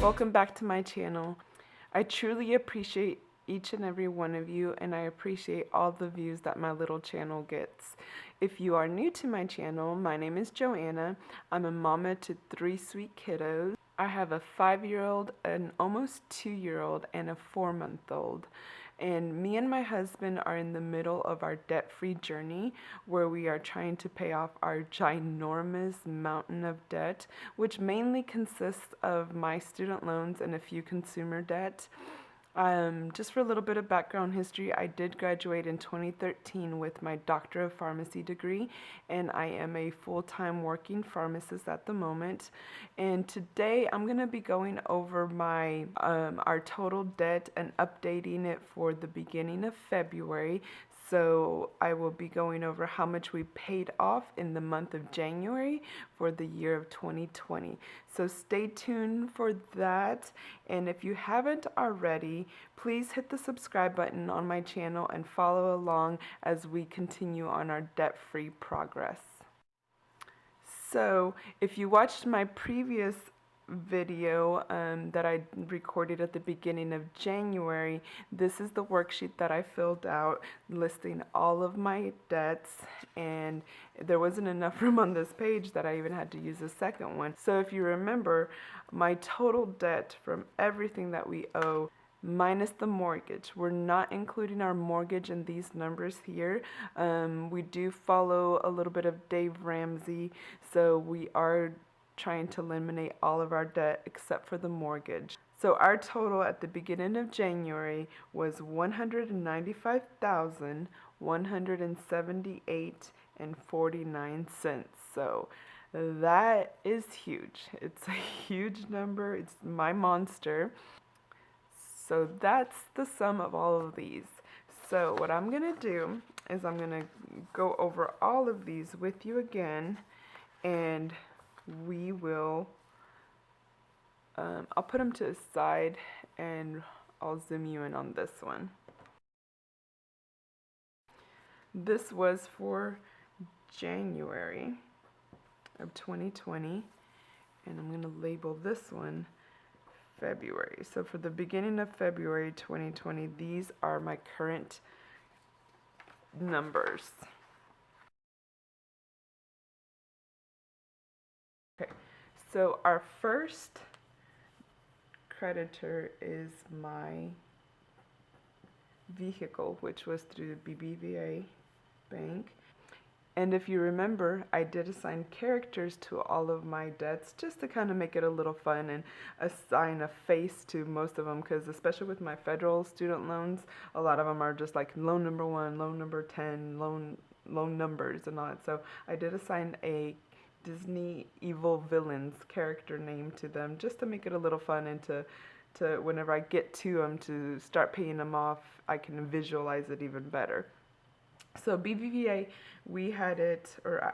Welcome back to my channel. I truly appreciate each and every one of you, and I appreciate all the views that my little channel gets. If you are new to my channel, my name is Joanna. I'm a mama to 3 sweet kiddos. I have a 5-year-old, an almost 2-year-old, and a 4-month-old. And me and my husband are in the middle of our debt-free journey where we are trying to pay off our ginormous mountain of debt, which mainly consists of my student loans and a few consumer debt. Just for a little bit of background history, I did graduate in 2013 with my Doctor of Pharmacy degree, and I am a full-time working pharmacist at the moment. And today I'm going to be going over my our total debt and updating it for the beginning of February. So I will be going over how much we paid off in the month of January for the year of 2020. So stay tuned for that. And if you haven't already, please hit the subscribe button on my channel and follow along as we continue on our debt-free progress. So if you watched my previous video that I recorded at the beginning of January, this is the worksheet that I filled out listing all of my debts, and there wasn't enough room on this page that I even had to use a second one. So if you remember, my total debt from everything that we owe minus the mortgage. We're not including our mortgage in these numbers here. We do follow a little bit of Dave Ramsey, so we are trying to eliminate all of our debt except for the mortgage. So our total at the beginning of January was $195,178.49. So that is huge. It's a huge number. It's my monster. So that's the sum of all of these. So what I'm gonna do is I'm gonna go over all of these with you again, and we will, I'll put them to the side and I'll zoom you in on this one. This was for January of 2020, and I'm going to label this one February. So for the beginning of February 2020, these are my current numbers. Okay, so our first creditor is my vehicle, which was through the BBVA bank. And if you remember, I did assign characters to all of my debts just to kind of make it a little fun and assign a face to most of them, because especially with my federal student loans, a lot of them are just like loan number 1, loan number 10, loan numbers and all that. So I did assign a Disney evil villains character name to them just to make it a little fun, and to whenever I get to them to start paying them off, I can visualize it even better. So BBVA, we had it, or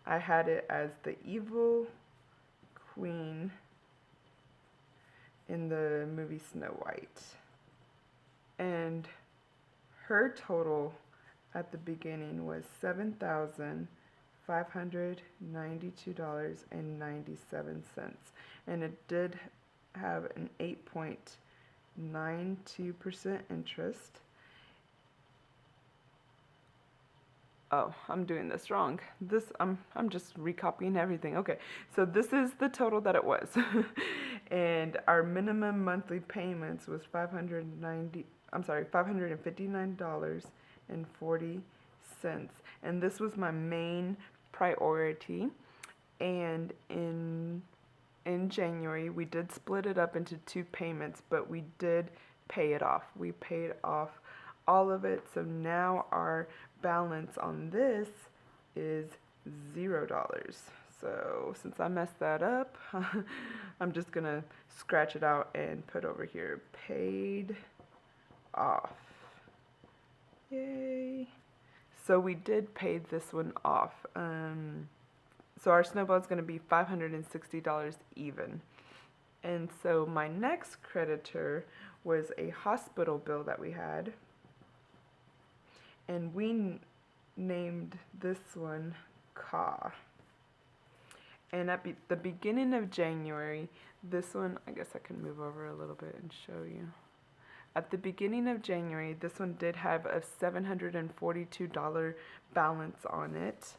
I had it as the evil queen in the movie Snow White. And her total at the beginning was $7,592.97. And it did have an 8.92% interest. Oh, I'm doing this wrong. I'm just recopying everything. Okay, so this is the total that it was. And our minimum monthly payments was $559.40. And this was my main priority. And in January, we did split it up into 2 payments, but we did pay it off. We paid off all of it, so now our balance on this is $0. So since I messed that up, I'm just gonna scratch it out and put over here, paid off. Yay. So we did pay this one off. So our snowball is gonna be $560 even. And so my next creditor was a hospital bill that we had, and we named this one Ka. And at the beginning of January, this one, I guess I can move over a little bit and show you. At the beginning of January, this one did have a $742 balance on it.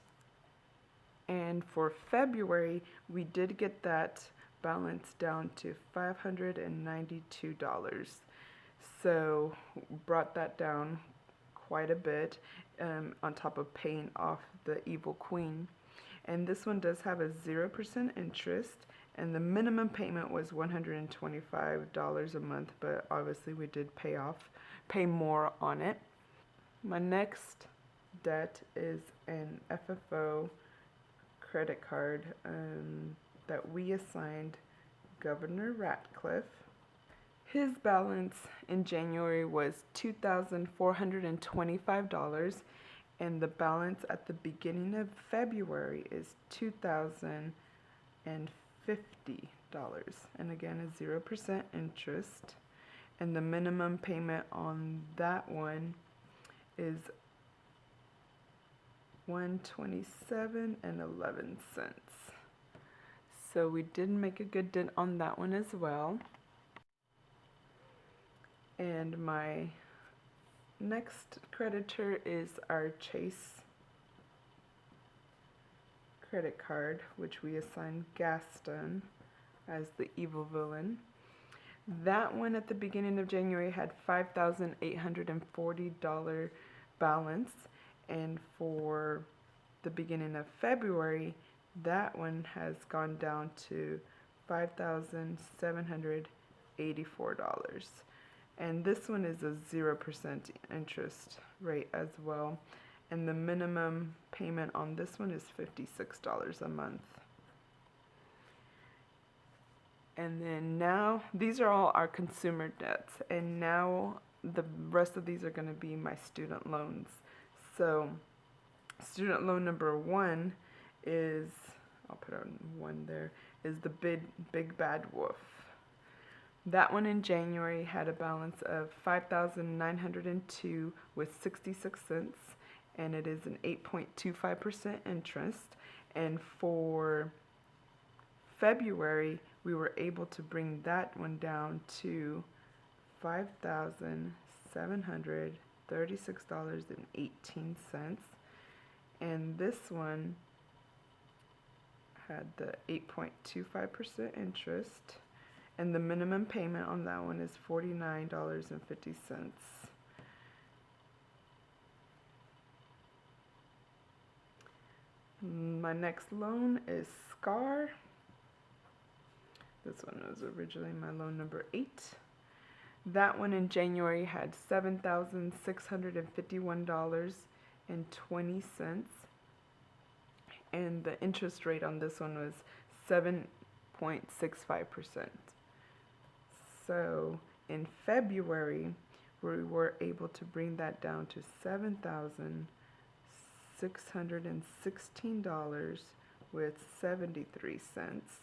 And for February, we did get that balance down to $592. So brought that down quite a bit, on top of paying off the Evil Queen. And this one does have a 0% interest, and the minimum payment was $125 a month, but obviously we did pay more on it. My next debt is an FFO credit card that we assigned Governor Ratcliffe. His balance in January was $2,425, and the balance at the beginning of February is $2,050. And again, a 0% interest. And the minimum payment on that one is $127.11. So we did make a good dent on that one as well. And my next creditor is our Chase credit card, which we assigned Gaston as the evil villain. That one at the beginning of January had $5,840 balance, and for the beginning of February, that one has gone down to $5,784. And this one is a 0% interest rate as well. And the minimum payment on this one is $56 a month. And then now, these are all our consumer debts. And now the rest of these are going to be my student loans. So student loan number 1 is, I'll put on 1 there, is the Big Bad Wolf. That one in January had a balance of $5,902 with 66 cents, and it is an 8.25% interest. And for February, we were able to bring that one down to $5,736.18. And this one had the 8.25% interest. And the minimum payment on that one is $49.50. My next loan is SCAR. This one was originally my loan number 8. That one in January had $7,651.20. And the interest rate on this one was 7.65%. So in February, we were able to bring that down to $7,616 with 73 cents.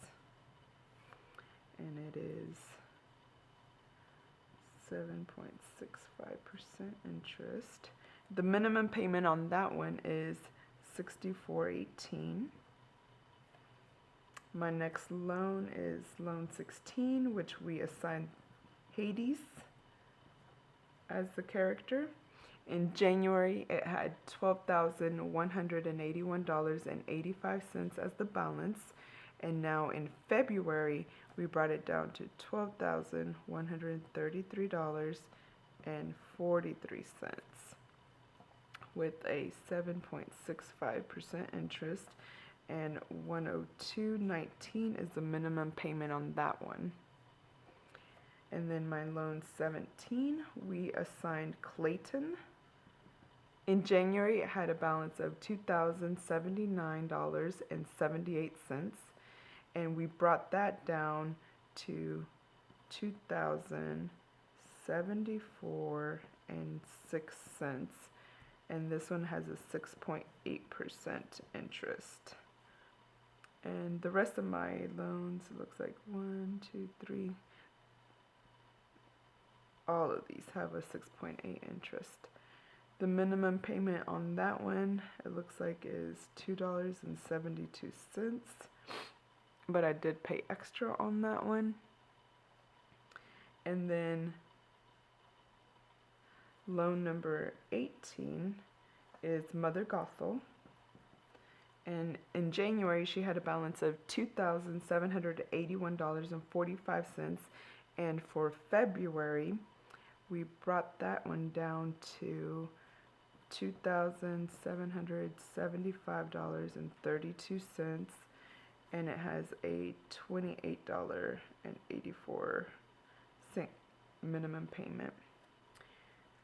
And it is 7.65% interest. The minimum payment on that one is $64.18. My next loan is loan 16, which we assigned Hades as the character. In January, it had $12,181.85 as the balance. And now in February, we brought it down to $12,133.43 with a 7.65% interest. And $102.19 is the minimum payment on that one. And then my loan 17, we assigned Clayton. In January, it had a balance of $2,079.78, and we brought that down to $2,074.06, and this one has a 6.8% interest. And the rest of my loans, it looks like 1, 2, 3. All of these have a 6.8 interest. The minimum payment on that one, it looks like, is $2.72. but I did pay extra on that one. And then loan number 18 is Mother Gothel. And in January, she had a balance of $2,781.45. And for February, we brought that one down to $2,775.32. And it has a $28.84 minimum payment.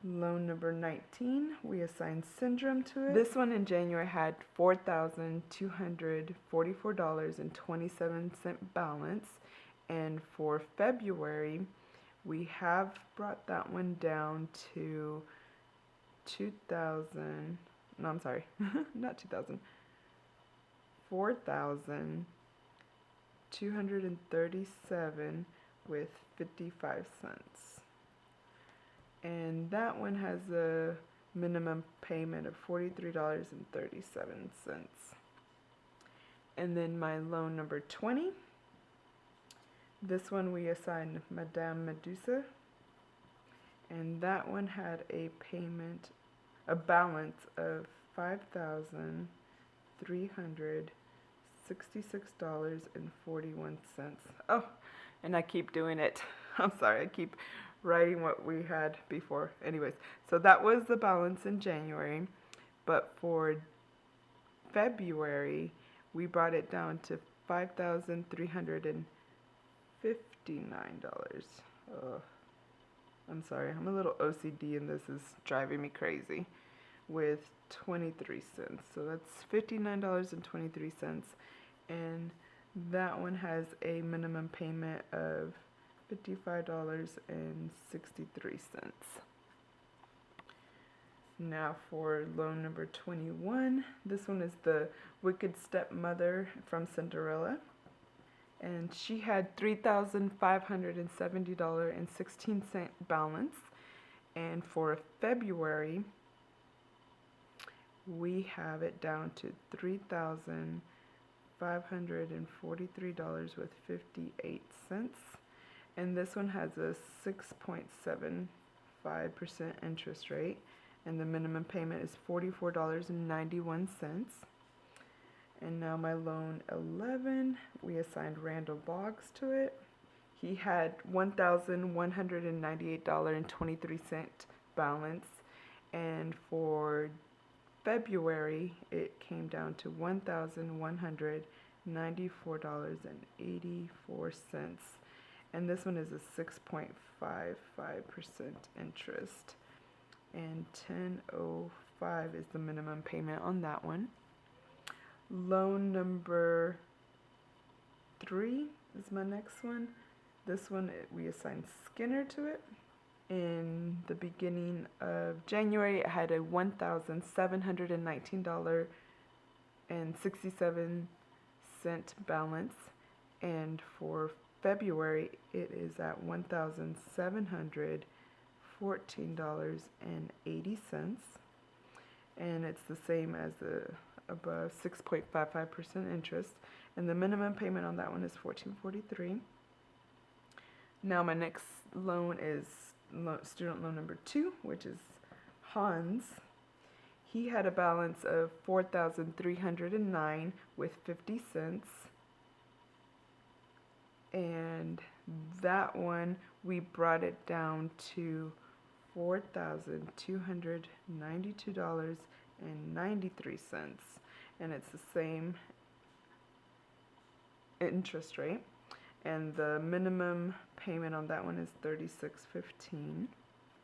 Loan number 19, we assigned Syndrome to it. This one in January had $4,244.27 balance. And for February, we have brought that one down to $4,237 with 55 cents. And that one has a minimum payment of $43.37. And then my loan number 20, this one we assigned Madame Medusa, and that one had a balance of $5,366.41. Oh, and I keep doing it. I'm sorry, I keep writing what we had before. Anyways, so that was the balance in January, but for February, we brought it down to $5,359. I'm sorry, I'm a little OCD and this is driving me crazy, with 23 cents. So that's $59.23, and that one has a minimum payment of $55.63. Now for loan number 21, this one is the Wicked Stepmother from Cinderella, and she had $3,570.16 balance. And for February, we have it down to $3,543 with 58 cents. And this one has a 6.75% interest rate, and the minimum payment is $44.91. And now my loan 11, we assigned Randall Boggs to it. He had $1,198.23 balance, and for February it came down to $1,194.84. And this one is a 6.55% interest, and $10.05 is the minimum payment on that one. Loan number 3 is my next one. This one we assigned Skinner to it. In the beginning of January, it had a $1,719.67 balance, and for February, it is at $1,714.80, and it's the same as the above, 6.55% interest, and the minimum payment on that one is $14.43. Now my next loan is student loan number 2, which is Hans. He had a balance of $4,309 with 50 cents. And that one, we brought it down to $4,292.93. And it's the same interest rate. And the minimum payment on that one is $36.15.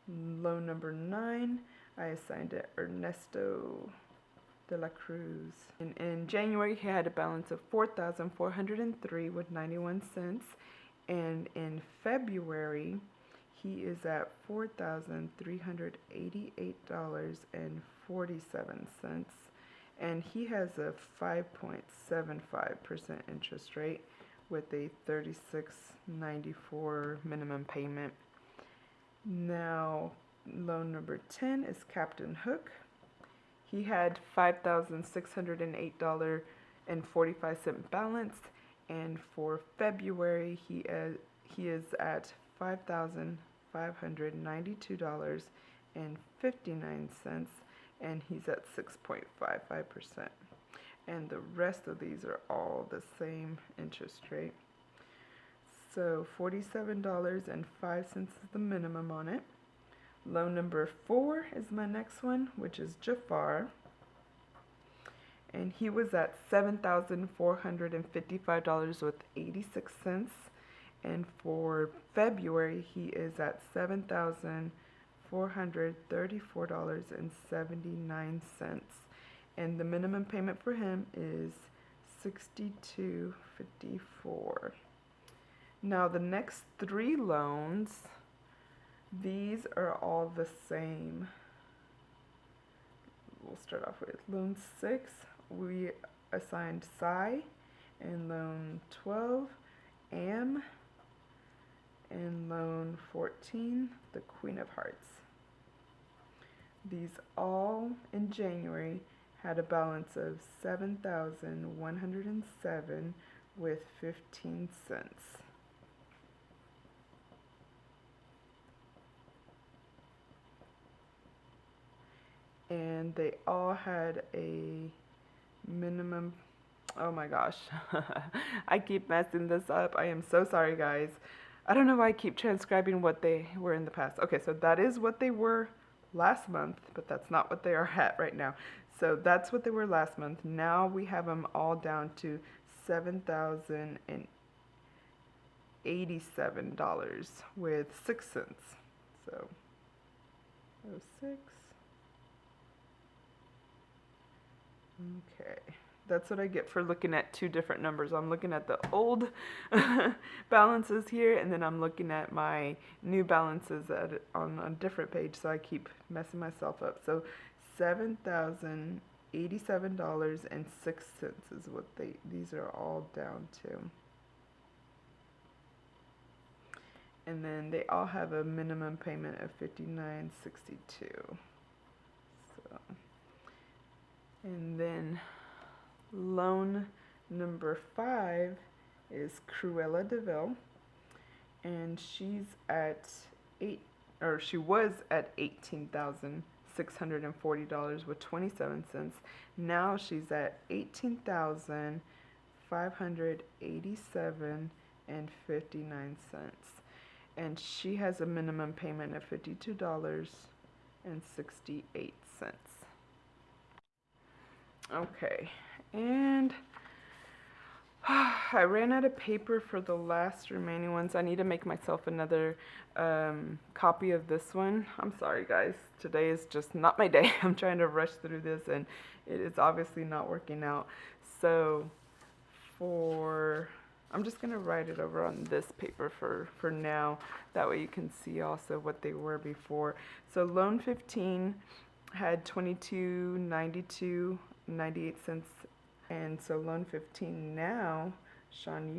Loan number 9, I assigned it Ernesto de la Cruz. In January, he had a balance of $4,403 with 91 cents. And in February, he is at $4,388.47. And he has a 5.75% interest rate with a $36.94 minimum payment. Now, loan number 10 is Captain Hook. He had $5,608.45 balance, And for February, he is at $5,592.59, and he's at 6.55%. And the rest of these are all the same interest rate. So $47.05 is the minimum on it. Loan number 4 is my next one, which is Jafar. And he was at $7,455 with 86 cents. And for February, he is at $7,434.79. And the minimum payment for him is $62.54. Now the next 3 loans, these are all the same. We'll start off with loan 6. We assigned Psy, and loan 12, Am, and loan 14, the Queen of Hearts. These all in January had a balance of $7,107 with 15 cents. And they all had a minimum. Oh my gosh. I keep messing this up. I am so sorry, guys. I don't know why I keep transcribing what they were in the past. Okay, so that is what they were last month, but that's not what they are at right now. So that's what they were last month. Now we have them all down to $7,087 with 6 cents. So 06. Okay, that's what I get for looking at 2 different numbers. I'm looking at the old balances here, and then I'm looking at my new balances on a different page, so I keep messing myself up. So $7,087.06 is what these are all down to. And then they all have a minimum payment of $59.62. So. And then loan number 5 is Cruella DeVille, and she was at $18,640 with 27 cents. Now she's at $18,587 and 59 cents. And she has a minimum payment of $52.68. Okay, and I ran out of paper for the last remaining ones. I need to make myself another copy of this one. I'm sorry, guys. Today is just not my day. I'm trying to rush through this, and it is obviously not working out. So I'm just going to write it over on this paper for now. That way you can see also what they were before. So loan 15 had $22.98, and so loan 15 now, Sean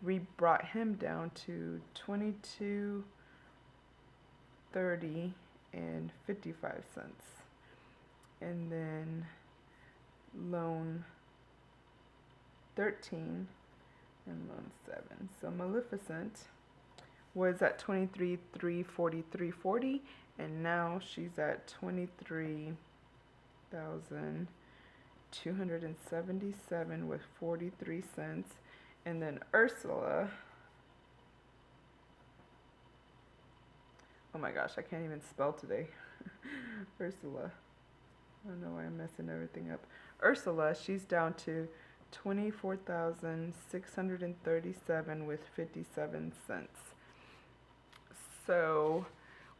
we brought him down to $22.30 and 55 cents. And then loan 13 and loan 7. So Maleficent was at $23,343.40, and now she's at $23,277 with 43 cents. And then Ursula, oh my gosh, I can't even spell today. Ursula, I don't know why I'm messing everything up. Ursula, she's down to $24,637 with 57 cents. So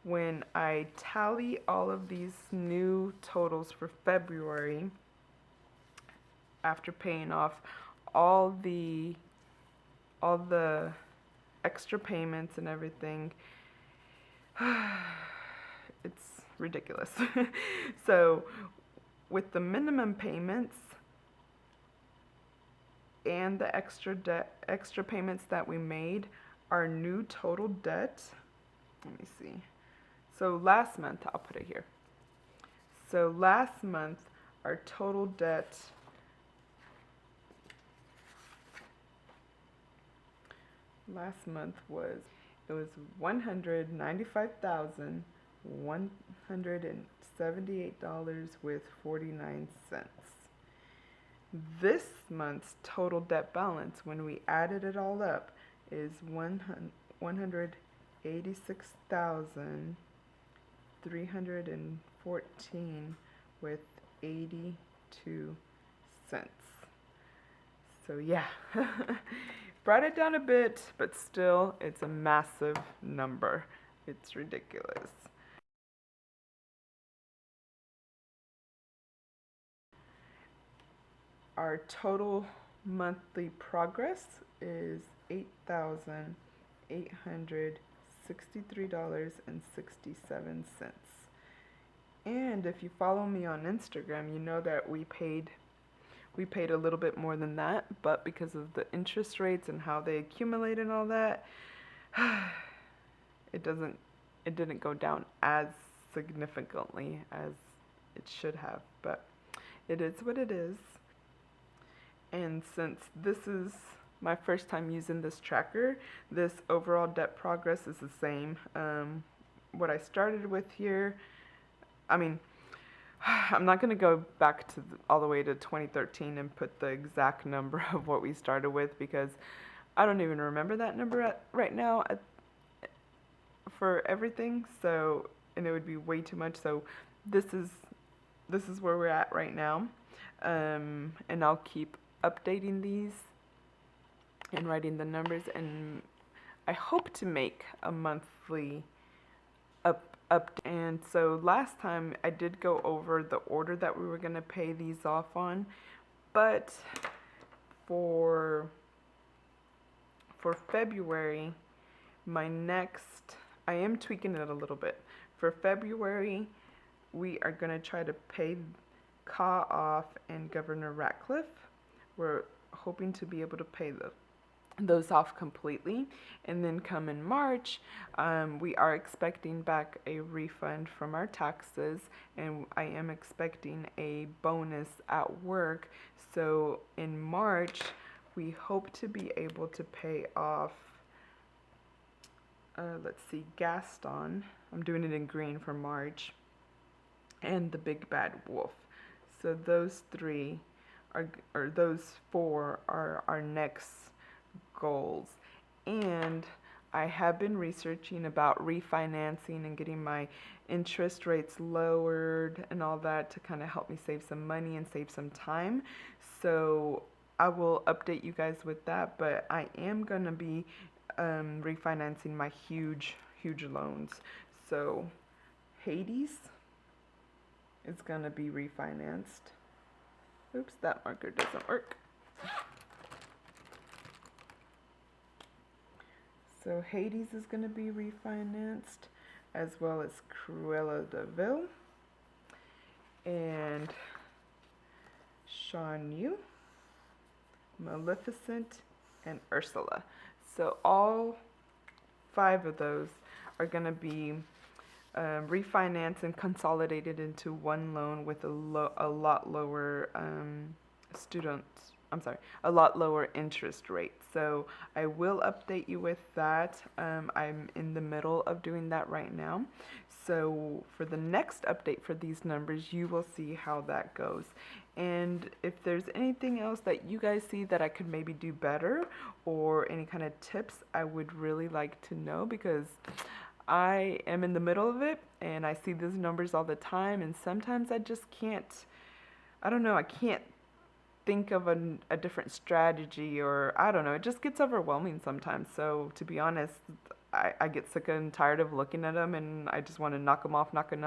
when I tally all of these new totals for February, after paying off all the extra payments and everything, it's ridiculous. So with the minimum payments and the extra payments that we made, our new total debt, let me see. So last month, I'll put it here. So last month, our total debt last month was, it was $195,178 with 49 cents. This month's total debt balance, when we added it all up, is $186,314 with 82 cents. So yeah, brought it down a bit, but still, it's a massive number. It's ridiculous. Our total monthly progress is $8,863.67. And if you follow me on Instagram, you know that we paid a little bit more than that, but because of the interest rates and how they accumulate and all that, it didn't go down as significantly as it should have, but it is what it is. And since this is my first time using this tracker, this overall debt progress is the same. What I started with here, I mean, I'm not going to go back to all the way to 2013 and put the exact number of what we started with, because I don't even remember that number right now for everything. So, and it would be way too much. So this is where we're at right now, and I'll keep updating these and writing the numbers, and I hope to make a monthly up. And so last time I did go over the order that we were going to pay these off on, but for February, I am tweaking it a little bit. For February, we are going to try to pay Payoff and Governor Ratcliffe. We're hoping to be able to pay those off completely, and then come in March, we are expecting back a refund from our taxes, and I am expecting a bonus at work. So in March, we hope to be able to pay off, let's see, Gaston, I'm doing it in green for March, and the Big Bad Wolf. So those four are our next goals. And I have been researching about refinancing and getting my interest rates lowered and all that to kind of help me save some money and save some time. So I will update you guys with that, but I am going to be refinancing my huge loans. So Hades is going to be refinanced. Oops, that marker doesn't work. So Hades is going to be refinanced, as well as Cruella de Vil and Shan Yu, Maleficent, and Ursula. So all 5 of those are going to be refinanced and consolidated into one loan with a lot lower a lot lower interest rate. So I will update you with that. I'm in the middle of doing that right now. So for the next update for these numbers, you will see how that goes. And if there's anything else that you guys see that I could maybe do better, or any kind of tips, I would really like to know, because I am in the middle of it and I see these numbers all the time, and sometimes I just can't, I don't know, I can't think of a different strategy, or I don't know, it just gets overwhelming sometimes. So to be honest, I get sick and tired of looking at them, and I just want to knock them off, knock them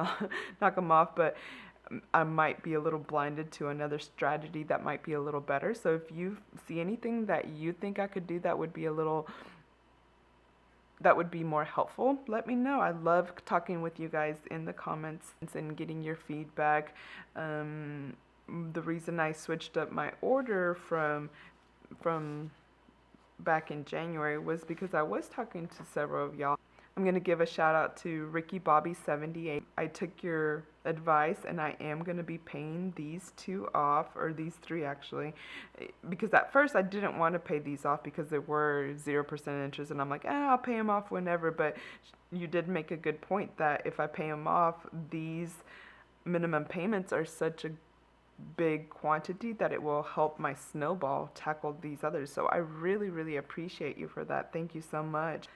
off, but I might be a little blinded to another strategy that might be a little better. So if you see anything that you think I could do that would be more helpful, let me know. I love talking with you guys in the comments and getting your feedback. The reason I switched up my order from back in January was because I was talking to several of y'all. I'm going to give a shout out to Ricky Bobby 78. I took your advice and I am going to be paying these 2 off, or these 3 actually, because at first I didn't want to pay these off because they were 0% interest, and I'm like, I'll pay them off whenever. But you did make a good point that if I pay them off, these minimum payments are such a big quantity that it will help my snowball tackle these others. So I really, really appreciate you for that. Thank you so much.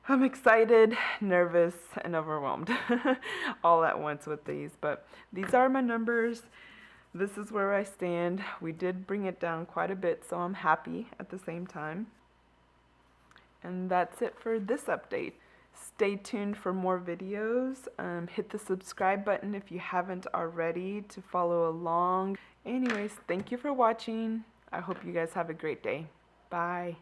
I'm excited, nervous, and overwhelmed all at once with these. But these are my numbers. This is where I stand. We did bring it down quite a bit, so I'm happy at the same time. And that's it for this update. Stay tuned for more videos. Hit the subscribe button if you haven't already to follow along. Anyways, thank you for watching. I hope you guys have a great day. Bye.